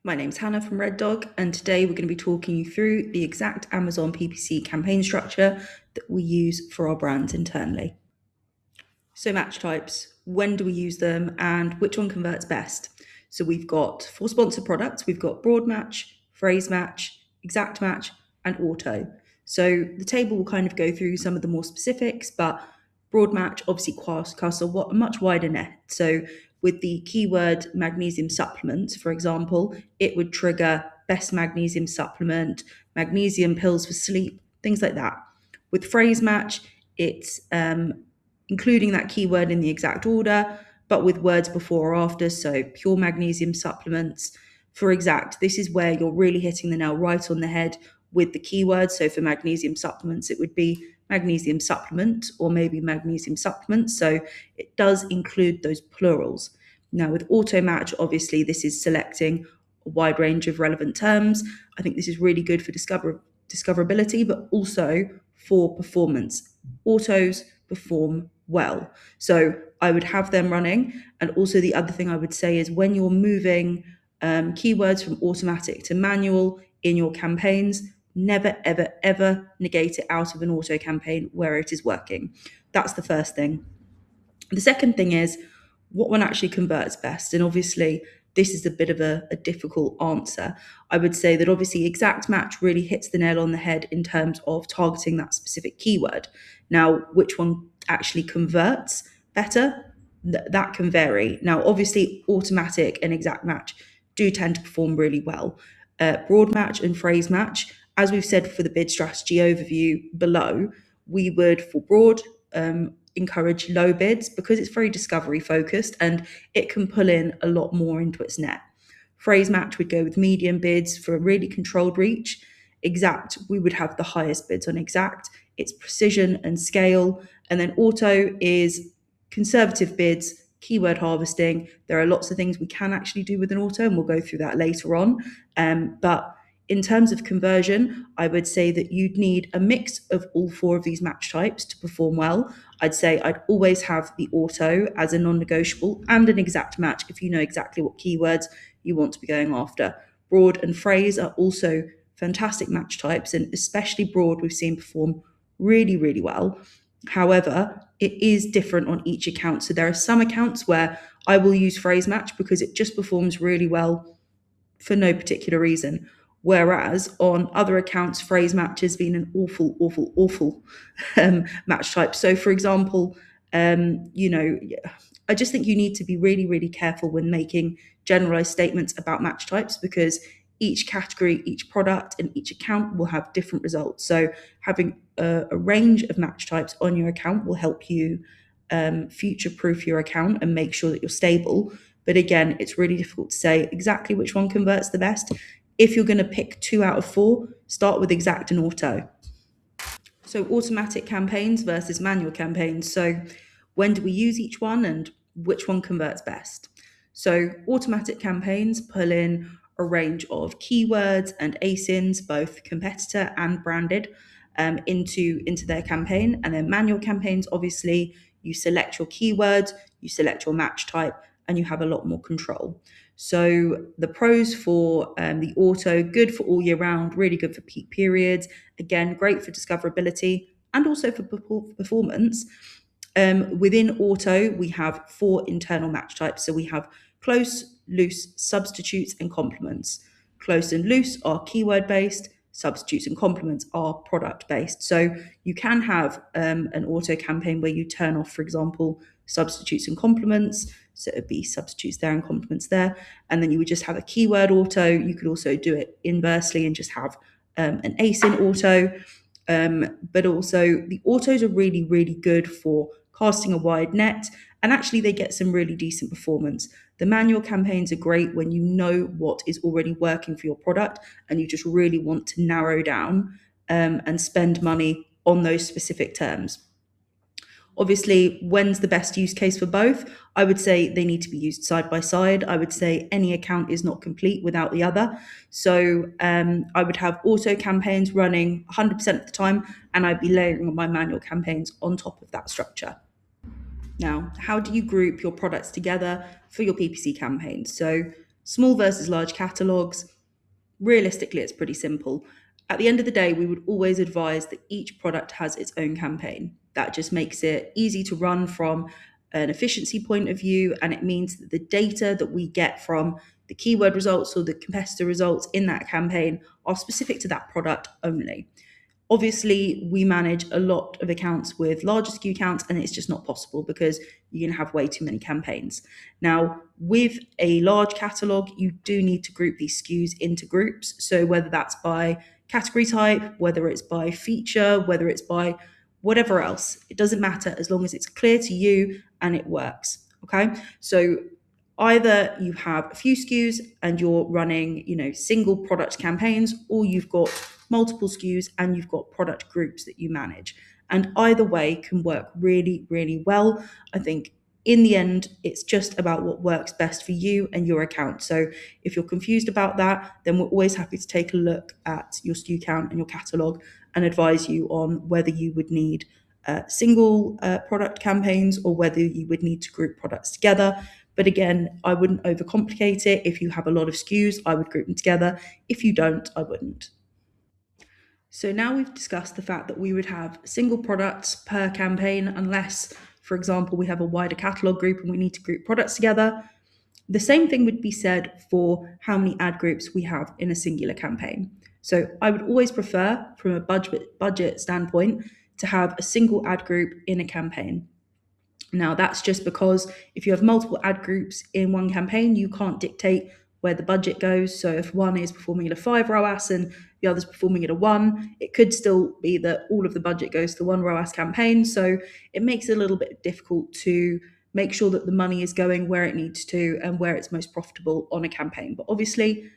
My name's Hannah from Red Dog, and today we're going to be talking you through the exact Amazon PPC campaign structure that we use for our brands internally. So match types, when do we use them and which one converts best? So we've got, for sponsored products, we've got broad match, phrase match, exact match, and auto. So the table will kind of go through some of the more specifics, but broad match obviously casts a much wider net. So with the keyword magnesium supplements, for example, it would trigger best magnesium supplement, magnesium pills for sleep, things like that. With phrase match, it's including that keyword in the exact order, but with words before or after. So pure magnesium supplements. For exact, this is where you're really hitting the nail right on the head with the keyword. So for magnesium supplements, it would be magnesium supplement or maybe magnesium supplements. So it does include those plurals. Now with auto match, obviously this is selecting a wide range of relevant terms. I think this is really good for discoverability, but also for performance. Autos perform well. So I would have them running. And also the other thing I would say is when you're moving keywords from automatic to manual in your campaigns, never, ever, ever negate it out of an auto campaign where it is working. That's the first thing. The second thing is what one actually converts best. And obviously, this is a bit of a difficult answer. I would say that obviously exact match really hits the nail on the head in terms of targeting that specific keyword. Now, which one actually converts better? That can vary. Now, obviously, automatic and exact match do tend to perform really well. Broad match and phrase match, as we've said for the bid strategy overview below, we would, for broad, encourage low bids because it's very discovery focused and it can pull in a lot more into its net. Phrase match would go with medium bids for a really controlled reach. Exact, we would have the highest bids on exact. It's precision and scale. And then auto is conservative bids, keyword harvesting. There are lots of things we can actually do with an auto, and we'll go through that later on. But in terms of conversion, I would say that you'd need a mix of all four of these match types to perform well. I'd say I'd always have the auto as a non-negotiable and an exact match if you know exactly what keywords you want to be going after. Broad and phrase are also fantastic match types, and especially broad we've seen perform really, really well. However, it is different on each account. So there are some accounts where I will use phrase match because it just performs really well for no particular reason. Whereas on other accounts, phrase match has been an awful match type. So, for example, I just think you need to be really, really careful when making generalized statements about match types because each category, each product, and each account will have different results. So, having a range of match types on your account will help you future-proof your account and make sure that you're stable. But again, it's really difficult to say exactly which one converts the best. If you're going to pick 2 out of 4, start with exact and auto. So automatic campaigns versus manual campaigns. So when do we use each one and which one converts best? So automatic campaigns pull in a range of keywords and ASINs, both competitor and branded, into their campaign. And then manual campaigns, obviously, you select your keyword, you select your match type, and you have a lot more control. So the pros for the auto, good for all year round, really good for peak periods. Again, great for discoverability and also for performance. Within auto, we have 4 internal match types. So we have close, loose, substitutes, and complements. Close and loose are keyword based. Substitutes and complements are product based. So you can have an auto campaign where you turn off, for example, substitutes and complements. So it would be substitutes there and complements there. And then you would just have a keyword auto. You could also do it inversely and just have an ASIN auto. But also the autos are really, really good for casting a wide net. And actually they get some really decent performance. The manual campaigns are great when you know what is already working for your product and you just really want to narrow down and spend money on those specific terms. Obviously, when's the best use case for both? I would say they need to be used side by side. I would say any account is not complete without the other. So I would have auto campaigns running 100% of the time, and I'd be layering my manual campaigns on top of that structure. Now, how do you group your products together for your PPC campaigns? So Small versus large catalogues, realistically, it's pretty simple. At the end of the day, we would always advise that each product has its own campaign. That just makes it easy to run from an efficiency point of view, and it means that the data that we get from the keyword results or the competitor results in that campaign are specific to that product only. Obviously, we manage a lot of accounts with larger SKU counts, and it's just not possible because you're going to have way too many campaigns. Now, with a large catalogue, you do need to group these SKUs into groups. So whether that's by category type, whether it's by feature, whether it's by whatever else, it doesn't matter as long as it's clear to you and it works. Okay, so either you have a few SKUs and you're running, single product campaigns, or you've got multiple SKUs and you've got product groups that you manage. And either way can work really, really well. I think in the end, it's just about what works best for you and your account. So if you're confused about that, then we're always happy to take a look at your SKU count and your catalog and advise you on whether you would need single product campaigns or whether you would need to group products together. But again, I wouldn't overcomplicate it. If you have a lot of SKUs, I would group them together. If you don't, I wouldn't. So now we've discussed the fact that we would have single products per campaign unless, for example, we have a wider catalogue group and we need to group products together. The same thing would be said for how many ad groups we have in a singular campaign. So I would always prefer, from a budget standpoint, to have a single ad group in a campaign. Now, that's just because if you have multiple ad groups in one campaign, you can't dictate where the budget goes. So if one is performing at a 5 ROAS and the other's performing at a 1, it could still be that all of the budget goes to the 1 ROAS campaign. So it makes it a little bit difficult to make sure that the money is going where it needs to and where it's most profitable on a campaign. But obviously,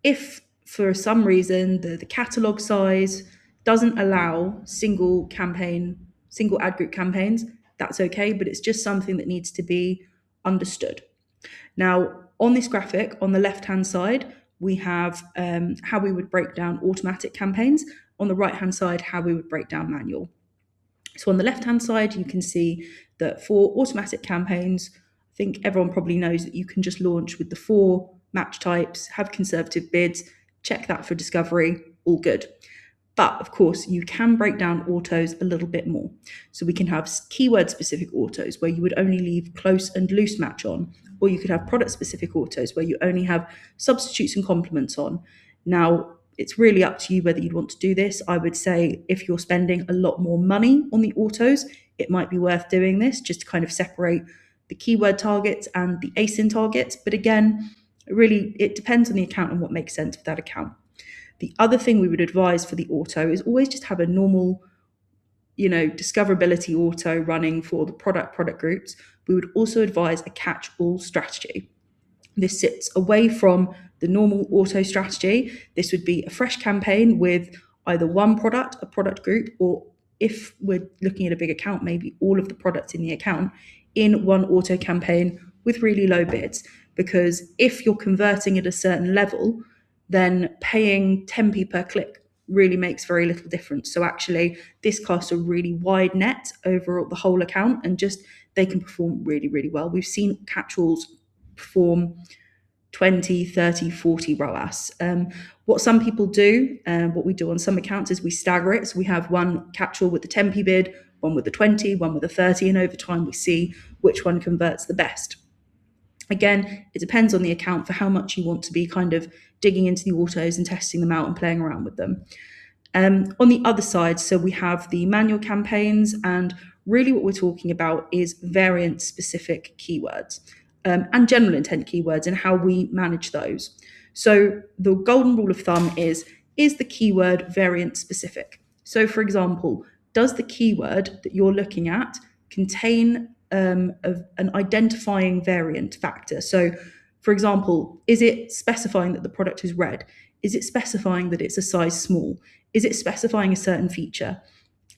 if for some reason the catalog size doesn't allow single ad group campaigns, that's okay, but it's just something that needs to be understood. Now, on this graphic, on the left-hand side, we have how we would break down automatic campaigns. On the right-hand side, how we would break down manual. So on the left-hand side, you can see that for automatic campaigns, I think everyone probably knows that you can just launch with the 4 match types, have conservative bids, check that for discovery, all good. But of course, you can break down autos a little bit more. So we can have keyword-specific autos where you would only leave close and loose match on, or you could have product-specific autos where you only have substitutes and complements on. Now, it's really up to you whether you'd want to do this. I would say if you're spending a lot more money on the autos, it might be worth doing this just to kind of separate the keyword targets and the ASIN targets. But again, it depends on the account and what makes sense for that account. The other thing we would advise for the auto is always just have a normal, discoverability auto running for the product groups. We would also advise a catch-all strategy. This sits away from the normal auto strategy. This would be a fresh campaign with either one product, a product group, or if we're looking at a big account, maybe all of the products in the account in one auto campaign with really low bids. Because if you're converting at a certain level, then paying 10p per click really makes very little difference. So actually, this casts a really wide net over the whole account and just they can perform really, really well. We've seen catch-alls perform 20, 30, 40 ROAS. What some people do, what we do on some accounts is we stagger it. So we have one catch-all with the 10p bid, one with the 20, one with the 30, and over time we see which one converts the best. Again, it depends on the account for how much you want to be kind of digging into the autos and testing them out and playing around with them. On the other side, so we have the manual campaigns, and really what we're talking about is variant-specific keywords and general intent keywords and how we manage those. So the golden rule of thumb is the keyword variant-specific? So for example, does the keyword that you're looking at contain of an identifying variant factor? So for example, is it specifying that the product is red? Is it specifying that it's a size small? Is it specifying a certain feature?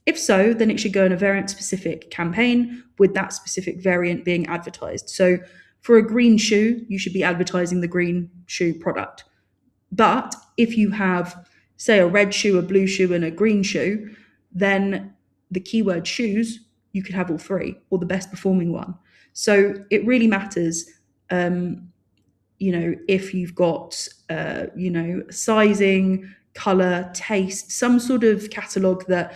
If so, then it should go in a variant-specific campaign with that specific variant being advertised. So for a green shoe, you should be advertising the green shoe product. But if you have, say, a red shoe, a blue shoe, and a green shoe, then the keyword shoes, you could have all 3 or the best performing one. So it really matters if you've got, sizing, color, taste, some sort of catalog that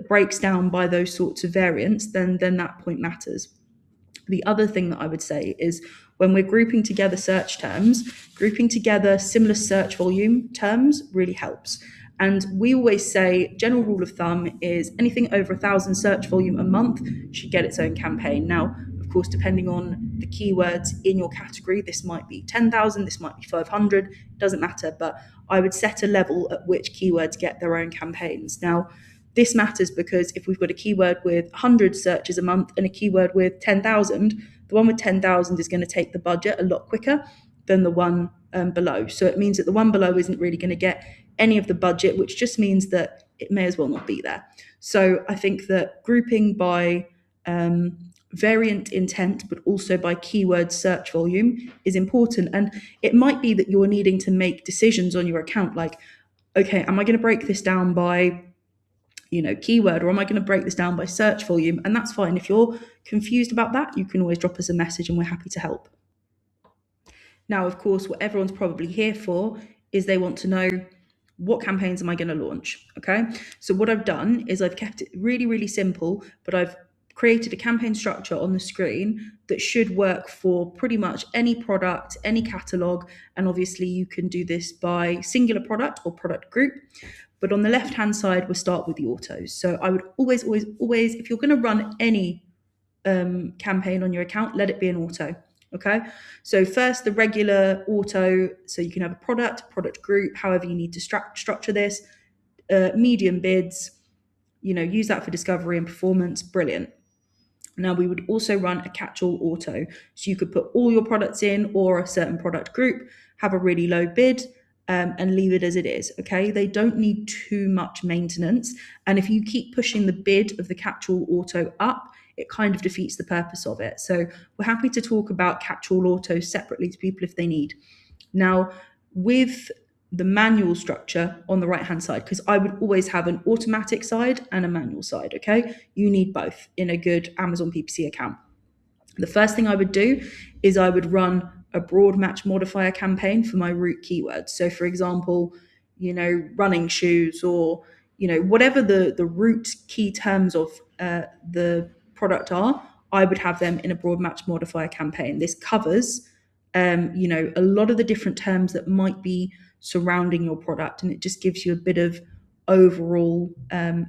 breaks down by those sorts of variants, then that point matters. The other thing that I would say is when we're grouping together search terms, grouping together similar search volume terms really helps. And we always say, general rule of thumb is anything over 1,000 search volume a month should get its own campaign. Now, of course, depending on the keywords in your category, this might be 10,000, this might be 500, doesn't matter. But I would set a level at which keywords get their own campaigns. Now, this matters because if we've got a keyword with 100 searches a month and a keyword with 10,000, the one with 10,000 is going to take the budget a lot quicker than the one below. So it means that the one below isn't really going to get any of the budget, which just means that it may as well not be there. So I think that grouping by variant intent, but also by keyword search volume is important. And it might be that you're needing to make decisions on your account, like, okay, am I going to break this down by keyword, or am I going to break this down by search volume? And that's fine. If you're confused about that, you can always drop us a message and we're happy to help. Now, of course, what everyone's probably here for is they want to know, what campaigns am I going to launch? Okay. So what I've done is I've kept it really, really simple, but I've created a campaign structure on the screen that should work for pretty much any product, any catalog. And obviously you can do this by singular product or product group. But on the left-hand side, we'll start with the autos. So I would always, if you're going to run any campaign on your account, let it be an auto. Okay. So first, the regular auto. So you can have a product group, however you need to structure this. Medium bids, use that for discovery and performance. Brilliant. Now we would also run a catch-all auto. So you could put all your products in or a certain product group, have a really low bid, and leave it as it is. Okay. They don't need too much maintenance. And if you keep pushing the bid of the catch-all auto up, it kind of defeats the purpose of it. So we're happy to talk about catch-all autos separately to people if they need. Now, with the manual structure on the right-hand side, because I would always have an automatic side and a manual side, okay? You need both in a good Amazon PPC account. The first thing I would do is I would run a broad match modifier campaign for my root keywords. So for example, running shoes, or, whatever the root key terms of the product are, I would have them in a broad match modifier campaign. This covers, a lot of the different terms that might be surrounding your product, and it just gives you a bit of overall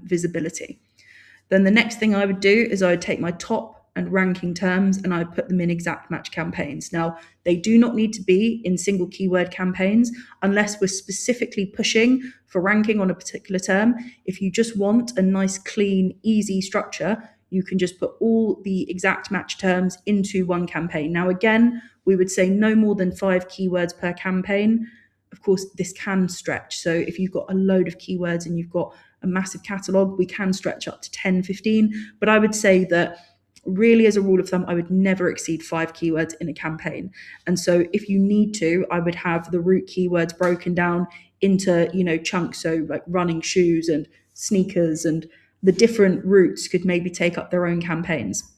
visibility. Then the next thing I would do is I would take my top and ranking terms and I put them in exact match campaigns. Now, they do not need to be in single keyword campaigns unless we're specifically pushing for ranking on a particular term. If you just want a nice, clean, easy structure, you can just put all the exact match terms into one campaign. Now, again, we would say no more than 5 keywords per campaign. Of course, this can stretch. So if you've got a load of keywords and you've got a massive catalog, we can stretch up to 10, 15. But I would say that really, as a rule of thumb, I would never exceed 5 keywords in a campaign. And so if you need to, I would have the root keywords broken down into, chunks. So like running shoes and sneakers, and the different routes could maybe take up their own campaigns.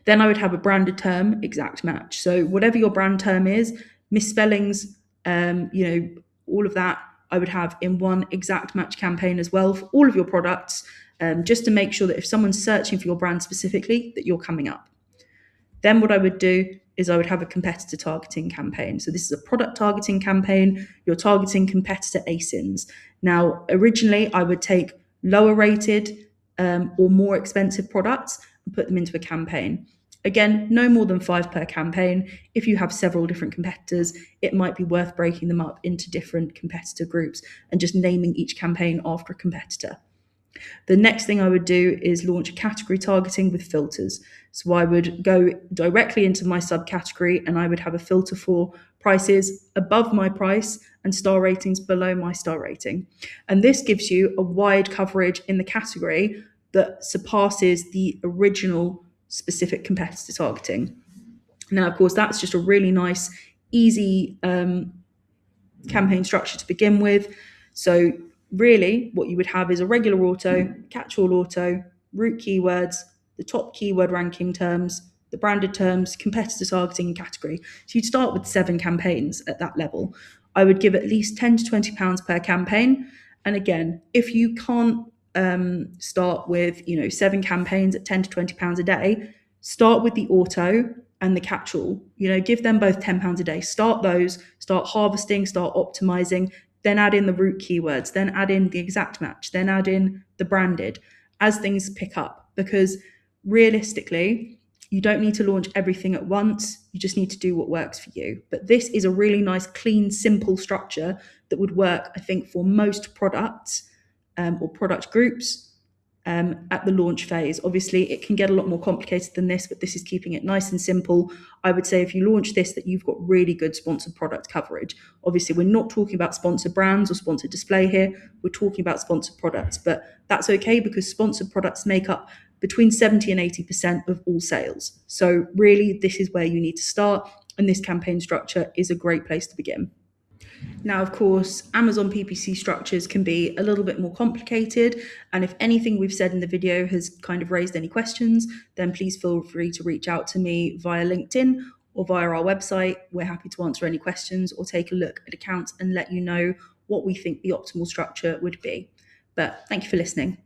Then I would have a branded term exact match. So whatever your brand term is, misspellings, all of that, I would have in one exact match campaign as well for all of your products, just to make sure that if someone's searching for your brand specifically, that you're coming up. Then what I would do is I would have a competitor targeting campaign. So this is a product targeting campaign. You're targeting competitor ASINs. Now, originally, I would take lower rated or more expensive products and put them into a campaign. Again, no more than 5 per campaign. If you have several different competitors, it might be worth breaking them up into different competitor groups and just naming each campaign after a competitor. The next thing I would do is launch category targeting with filters. So I would go directly into my subcategory and I would have a filter for prices above my price and star ratings below my star rating. And this gives you a wide coverage in the category that surpasses the original specific competitor targeting. Now, of course, that's just a really nice, easy campaign structure to begin with. So really what you would have is a regular auto, catch-all auto, root keywords, the top keyword ranking terms, the branded terms, competitor targeting, and category. So you'd start with 7 campaigns at that level. I would give at least £10 to £20 per campaign. And again, if you can't start with 7 campaigns at £10 to £20 a day, start with the auto and the catch-all. Give them both £10 a day. Start those, start harvesting, start optimizing, then add in the root keywords, then add in the exact match, then add in the branded as things pick up. Because realistically, you don't need to launch everything at once. You just need to do what works for you. But this is a really nice, clean, simple structure that would work, I think, for most products or product groups at the launch phase. Obviously, it can get a lot more complicated than this, but this is keeping it nice and simple. I would say if you launch this, that you've got really good sponsored product coverage. Obviously, we're not talking about sponsored brands or sponsored display here. We're talking about sponsored products, but that's okay because sponsored products make up between 70 and 80% of all sales. So really, this is where you need to start, and this campaign structure is a great place to begin. Now, of course, Amazon PPC structures can be a little bit more complicated. And if anything we've said in the video has kind of raised any questions, then please feel free to reach out to me via LinkedIn or via our website. We're happy to answer any questions or take a look at accounts and let you know what we think the optimal structure would be. But thank you for listening.